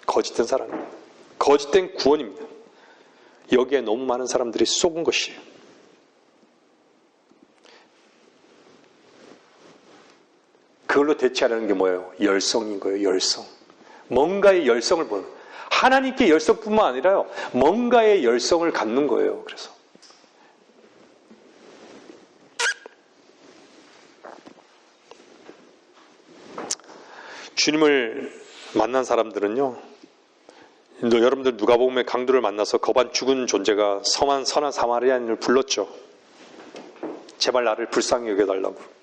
거짓된 사랑, 거짓된 구원입니다. 여기에 너무 많은 사람들이 속은 것이에요. 그걸로 대체하려는 게 뭐예요? 열성인 거예요. 열성. 뭔가의 열성을 보는 거예요. 하나님께 열성뿐만 아니라요. 뭔가의 열성을 갖는 거예요. 그래서 주님을 만난 사람들은요. 여러분들 누가복음의 강도를 만나서 거반 죽은 존재가 선한 사마리아인을 불렀죠. 제발 나를 불쌍히 여겨달라고.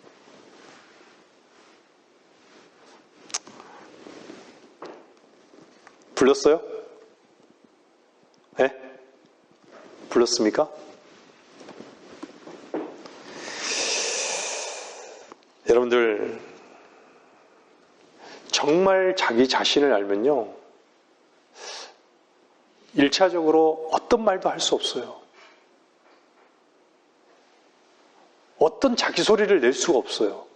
불렀어요? 네? 불렀습니까? 여러분들 정말 자기 자신을 알면요. 1차적으로 어떤 말도 할 수 없어요. 어떤 자기 소리를 낼 수가 없어요.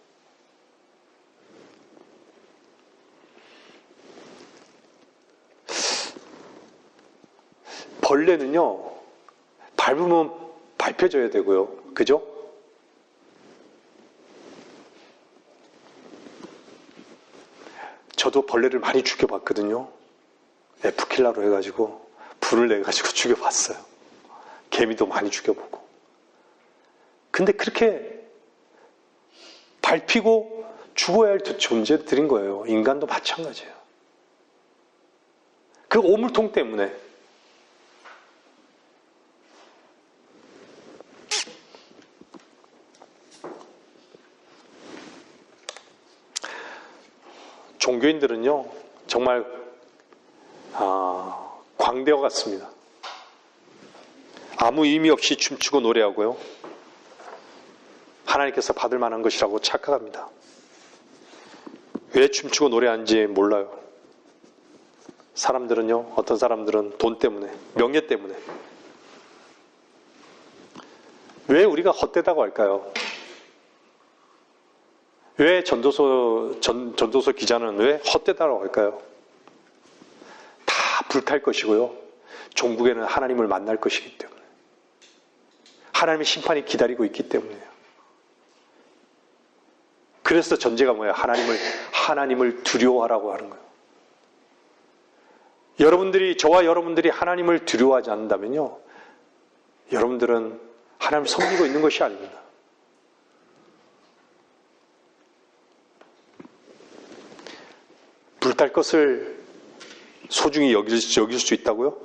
벌레는요, 밟으면 밟혀져야 되고요. 그죠? 저도 벌레를 많이 죽여봤거든요. 에프킬라로 해가지고 불을 내가지고 죽여봤어요. 개미도 많이 죽여보고. 근데 그렇게 밟히고 죽어야 할 존재들인 거예요. 인간도 마찬가지예요. 그 오물통 때문에. 종교인들은요, 정말 광대와 같습니다. 아무 의미 없이 춤추고 노래하고요. 하나님께서 받을 만한 것이라고 착각합니다. 왜 춤추고 노래하는지 몰라요. 사람들은요, 어떤 사람들은 돈 때문에, 명예 때문에. 왜 우리가 헛되다고 할까요? 왜 전도서 기자는 왜 헛되다고 할까요? 다 불탈 것이고요. 종국에는 하나님을 만날 것이기 때문에. 하나님의 심판이 기다리고 있기 때문에요. 그래서 전제가 뭐예요? 하나님을 두려워하라고 하는 거예요. 저와 여러분들이 하나님을 두려워하지 않는다면요. 여러분들은 하나님을 섬기고 있는 것이 아닙니다. 불탈 것을 소중히 여길 수 있다고요?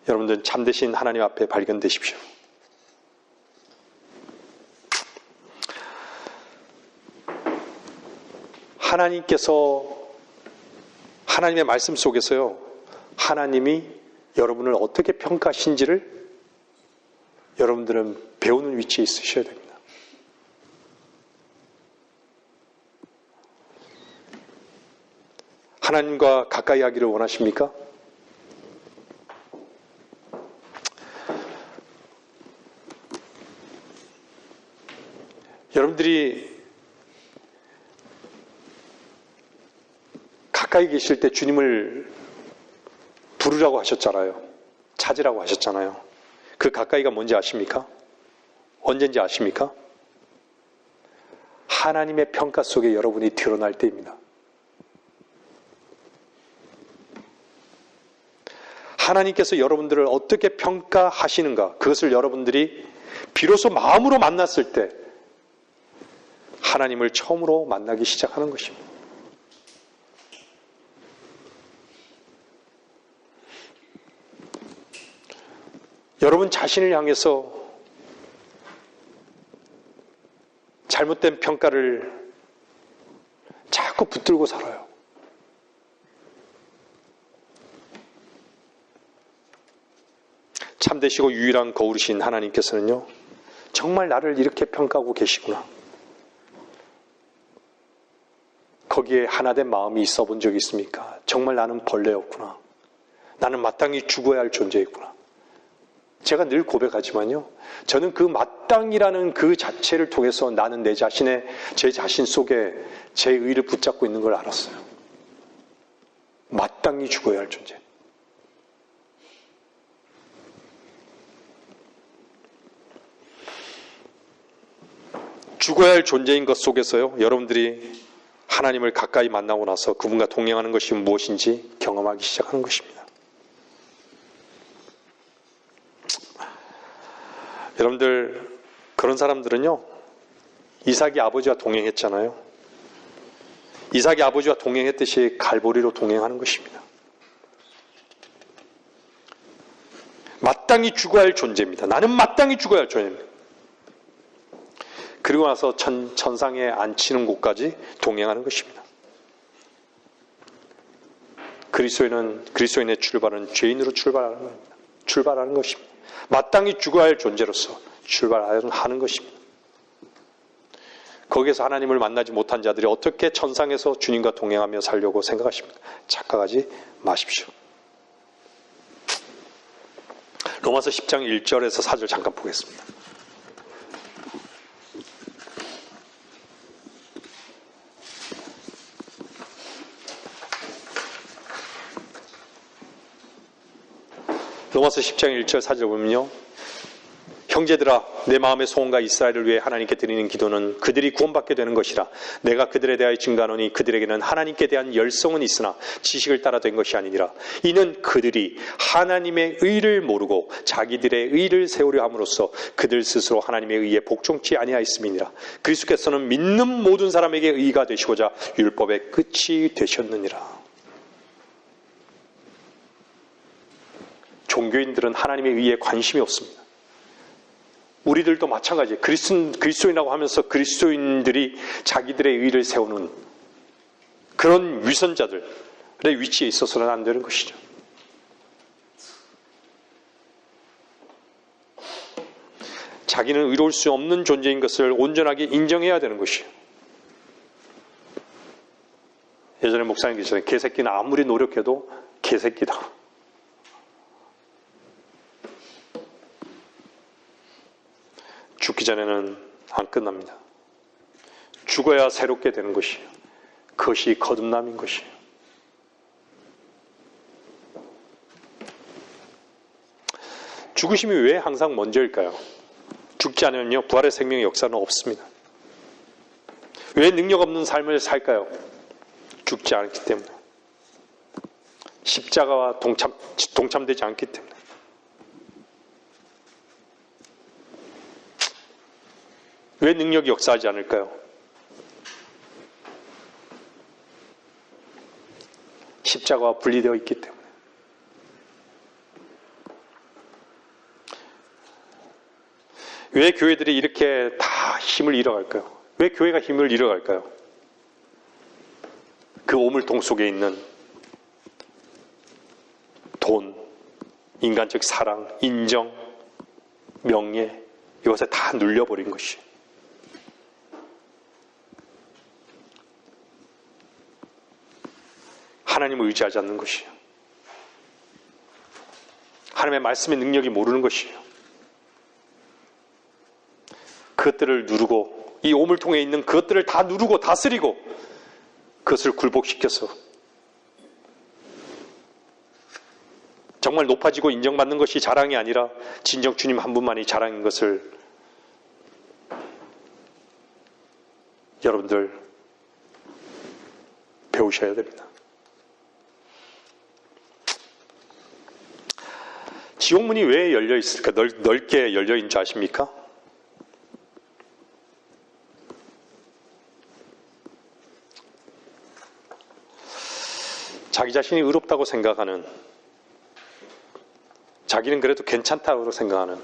여러분들은 참되신 하나님 앞에 발견되십시오. 하나님께서 하나님의 말씀 속에서요. 하나님이 여러분을 어떻게 평가하신지를 여러분들은 배우는 위치에 있으셔야 됩니다. 하나님과 가까이 하기를 원하십니까? 여러분들이 가까이 계실 때 주님을 부르라고 하셨잖아요. 찾으라고 하셨잖아요. 그 가까이가 뭔지 아십니까? 언젠지 아십니까? 하나님의 평가 속에 여러분이 드러날 때입니다. 하나님께서 여러분들을 어떻게 평가하시는가, 그것을 여러분들이 비로소 마음으로 만났을 때 하나님을 처음으로 만나기 시작하는 것입니다. 여러분 자신을 향해서 잘못된 평가를 자꾸 붙들고 살아요. 참되시고 유일한 거울이신 하나님께서는요, 정말 나를 이렇게 평가하고 계시구나. 거기에 하나된 마음이 있어 본 적이 있습니까? 정말 나는 벌레였구나. 나는 마땅히 죽어야 할 존재였구나. 제가 늘 고백하지만요, 저는 그 마땅이라는 그 자체를 통해서 나는 제 자신 속에 제 의를 붙잡고 있는 걸 알았어요. 마땅히 죽어야 할 존재. 죽어야 할 존재인 것 속에서요, 여러분들이 하나님을 가까이 만나고 나서 그분과 동행하는 것이 무엇인지 경험하기 시작하는 것입니다. 여러분들, 그런 사람들은요, 이삭이 아버지와 동행했잖아요. 이삭이 아버지와 동행했듯이 갈보리로 동행하는 것입니다. 마땅히 죽어야 할 존재입니다. 나는 마땅히 죽어야 할 존재입니다. 그리고 나서 천상에 앉히는 곳까지 동행하는 것입니다. 그리스도인의 출발은 죄인으로 출발하는 것입니다. 마땅히 죽어야 할 존재로서 출발하는 것입니다. 거기에서 하나님을 만나지 못한 자들이 어떻게 천상에서 주님과 동행하며 살려고 생각하십니까? 착각하지 마십시오. 로마서 10장 1절에서 4절 잠깐 보겠습니다. 로마서 10장 1절 4절 보면요, 형제들아 내 마음의 소원과 이스라엘을 위해 하나님께 드리는 기도는 그들이 구원받게 되는 것이라. 내가 그들에 대하여 증거하노니 그들에게는 하나님께 대한 열성은 있으나 지식을 따라 된 것이 아니니라. 이는 그들이 하나님의 의를 모르고 자기들의 의를 세우려 함으로써 그들 스스로 하나님의 의에 복종치 아니하였음이니라. 그리스도께서는 믿는 모든 사람에게 의가 되시고자 율법의 끝이 되셨느니라. 종교인들은 하나님의 의에 관심이 없습니다. 우리들도 마찬가지예요. 그리스도인이라고 하면서 그리스도인들이 자기들의 의를 세우는 그런 위선자들의 위치에 있어서는 안 되는 것이죠. 자기는 의로울 수 없는 존재인 것을 온전하게 인정해야 되는 것이에요. 예전에 목사님 계시잖아요. 개새끼는 아무리 노력해도 개새끼다. 죽기 전에는 안 끝납니다. 죽어야 새롭게 되는 것이에요. 그것이 거듭남인 것이에요. 죽으심이 왜 항상 먼저일까요? 죽지 않으면요, 부활의 생명의 역사는 없습니다. 왜 능력 없는 삶을 살까요? 죽지 않기 때문에. 십자가와 동참되지 않기 때문에. 왜 능력이 역사하지 않을까요? 십자가와 분리되어 있기 때문에. 왜 교회들이 이렇게 다 힘을 잃어갈까요? 왜 교회가 힘을 잃어갈까요? 그 오물통 속에 있는 돈, 인간적 사랑, 인정, 명예, 이것에 다 눌려버린 것이에요. 하나님을 의지하지 않는 것이에요. 하나님의 말씀의 능력이 모르는 것이에요. 그것들을 누르고, 이 오물통에 있는 그것들을 다 누르고 다스리고 그것을 굴복시켜서 정말 높아지고 인정받는 것이 자랑이 아니라 진정 주님 한 분만이 자랑인 것을 여러분들 배우셔야 됩니다. 지옥문이 왜 열려 있을까? 넓게 열려 있는 줄 아십니까? 자기 자신이 의롭다고 생각하는, 자기는 그래도 괜찮다고 생각하는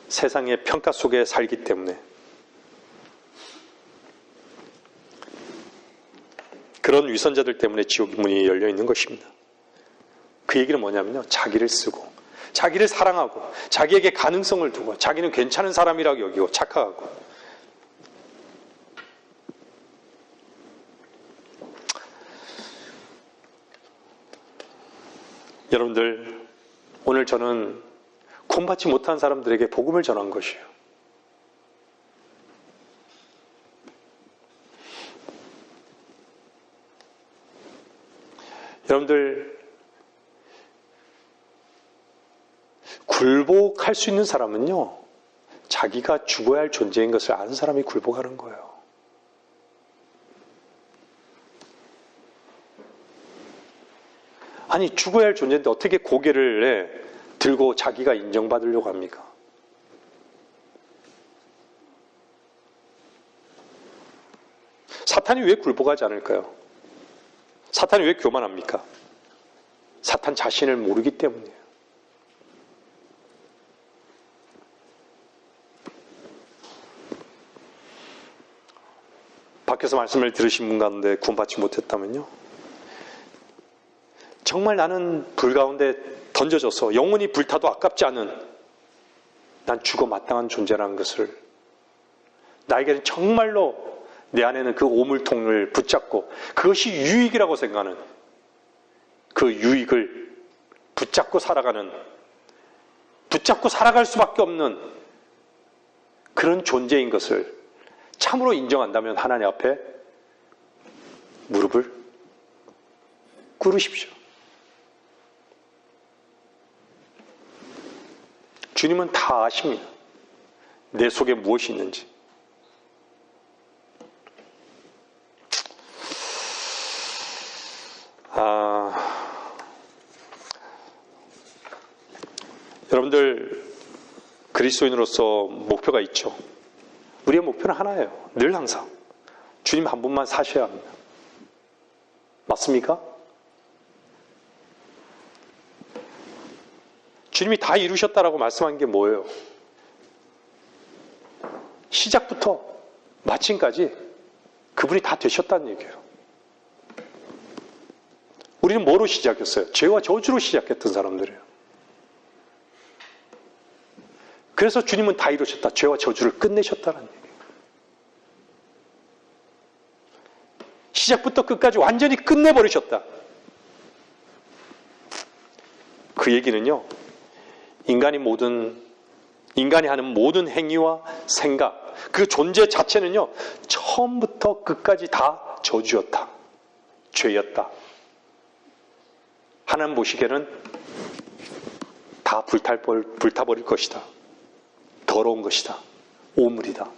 세상의 평가 속에 살기 때문에 그런 위선자들 때문에 지옥 문이 열려 있는 것입니다. 그 얘기는 뭐냐면요. 자기를 쓰고, 자기를 사랑하고, 자기에게 가능성을 두고, 자기는 괜찮은 사람이라고 여기고, 착각하고. 여러분들, 오늘 저는 구원받지 못한 사람들에게 복음을 전한 것이에요. 여러분들, 굴복할 수 있는 사람은요, 자기가 죽어야 할 존재인 것을 아는 사람이 굴복하는 거예요. 아니, 죽어야 할 존재인데 어떻게 고개를 들고 자기가 인정받으려고 합니까? 사탄이 왜 굴복하지 않을까요? 사탄이 왜 교만합니까? 사탄 자신을 모르기 때문이에요. 밖에서 말씀을 들으신 분 가운데 구원받지 못했다면요, 정말 나는 불 가운데 던져져서 영원히 불타도 아깝지 않은, 난 죽어 마땅한 존재라는 것을, 나에게는 정말로 내 안에는 그 오물통을 붙잡고 그것이 유익이라고 생각하는, 그 유익을 붙잡고 살아가는, 붙잡고 살아갈 수밖에 없는 그런 존재인 것을 참으로 인정한다면 하나님 앞에 무릎을 꿇으십시오. 주님은 다 아십니다. 내 속에 무엇이 있는지. 여러분들, 그리스도인으로서 목표가 있죠. 우리의 목표는 하나예요. 늘 항상 주님 한 분만 사셔야 합니다. 맞습니까? 주님이 다 이루셨다라고 말씀한 게 뭐예요? 시작부터 마침까지 그분이 다 되셨다는 얘기예요. 우리는 뭐로 시작했어요? 죄와 저주로 시작했던 사람들이에요. 그래서 주님은 다 이루셨다. 죄와 저주를 끝내셨다는 얘기예요. 시작부터 끝까지 완전히 끝내버리셨다. 그 얘기는요, 인간이 하는 모든 행위와 생각, 그 존재 자체는요, 처음부터 끝까지 다 저주였다. 죄였다. 하나님 보시기에는 다 불타버릴 것이다. 더러운 것이다. 오물이다.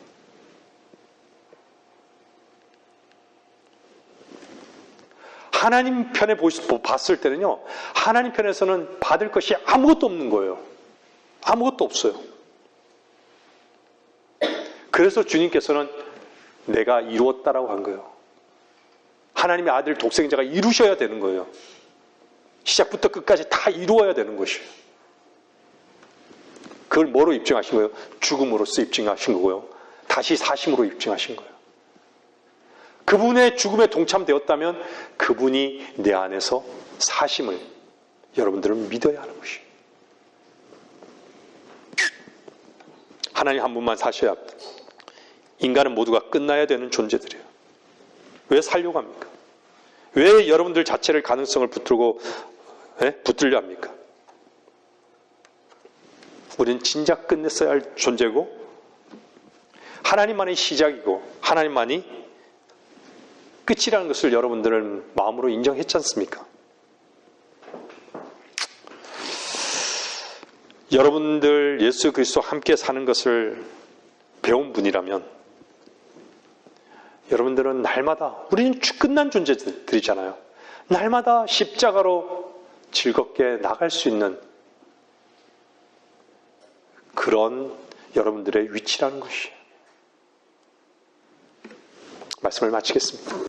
하나님 편에 봤을 때는요, 하나님 편에서는 받을 것이 아무것도 없는 거예요. 아무것도 없어요. 그래서 주님께서는 내가 이루었다라고 한 거예요. 하나님의 아들 독생자가 이루셔야 되는 거예요. 시작부터 끝까지 다 이루어야 되는 것이에요. 그걸 뭐로 입증하신 거예요? 죽음으로써 입증하신 거고요. 다시 사심으로 입증하신 거예요. 그분의 죽음에 동참되었다면 그분이 내 안에서 사심을 여러분들은 믿어야 하는 것이에요. 하나님 한 분만 사셔야 합니다. 인간은 모두가 끝나야 되는 존재들이에요. 왜 살려고 합니까? 왜 여러분들 자체를 가능성을 붙들려 합니까? 우리는 진작 끝냈어야 할 존재고, 하나님만이 시작이고 하나님만이 끝이라는 것을 여러분들은 마음으로 인정했지 않습니까? 여러분들 예수 그리스도와 함께 사는 것을 배운 분이라면 여러분들은 날마다, 우리는 끝난 존재들이잖아요. 날마다 십자가로 즐겁게 나갈 수 있는 그런 여러분들의 위치라는 것이에요. 말씀을 마치겠습니다.